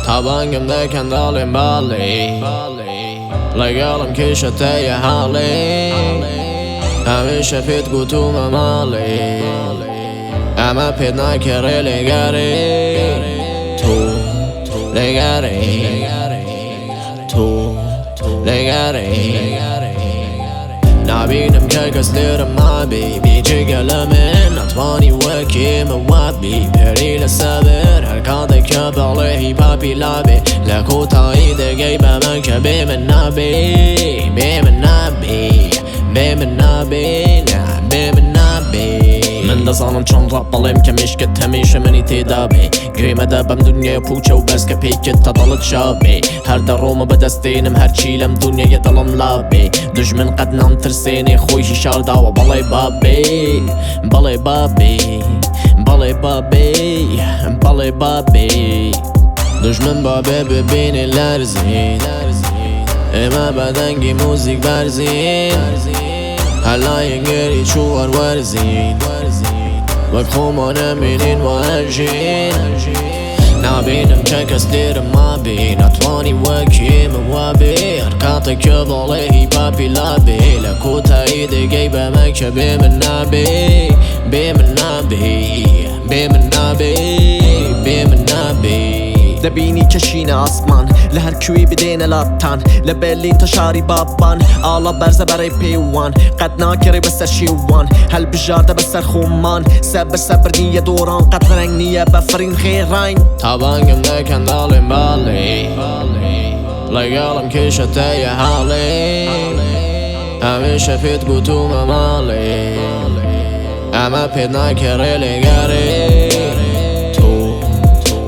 Tabancamdayken dalim Bali Legalım kişete hali Hamisha fit gutu mamali Ama pit nakere legari Tu legari Tu legari نابينم كالكسلير ما بي بيجي قلمين أطفاني وكي موابي بري للسابر هالكاضي كبالي بابي لابي لكو تايدي جايبه منكبي من نابي بي من نابي بي من نابي نعم بي من نابي من ده zanım çon rapbalıyım ki mişket hemişe meni tedavi Girmede bem dünyaya puça و بس كبيكت تضلت شابي هر دروم بدستينم هر چيلم dünyaya dalım labi Düşmün قد نام ترسيني خويشي شار داوا بالي بابي بالي بابي بالي بابي بالي بابي Düşmün babbe bebini lerzin Ema bedengi müzik berzin هلا ينقري شوار ورزين وكخومنا منين واجين نابينم ككسدير ما بين أطواني وكي موابي أركاطك يضلي بابي لابي لكوتا ايدي جايبه مكشبي من نابي بي من نابي بي من نابي بي من نابي دبيني كشينا اسمان لهر كوي بدين لاتان لبلي انتشاري بابان آلا برزه برای پیوان قد ناکری بسر شیوان هل بجارده بسر خومان صبر نیه دوران قد رنگ نیه بفرین خیر رنگ Tabancamdayken dalim Bali Legalım kişete hali Hamisha fit gutu mamali Ama pit nakere legari Tu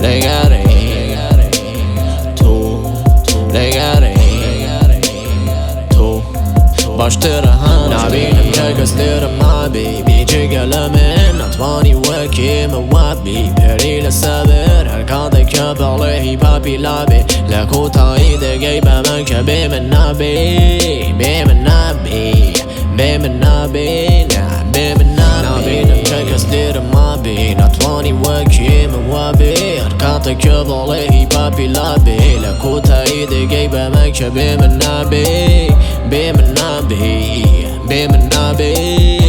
legari باشترها نابينم كالكسلير ما بي بيجي قلمين أطفاني وكي موابي بري للسابر هالكاضي كبالي بابي لابي لكو تايدي جايبه منكبي من نابي بي من نابي بي من نابي نعم بي من نابي نابينم كالكسلير ما بي أطفاني وكي موابي هالكاضي كبالي بابي لابي لكو تايدي جايبه منكبي من نابي بي من نابي بي من نابي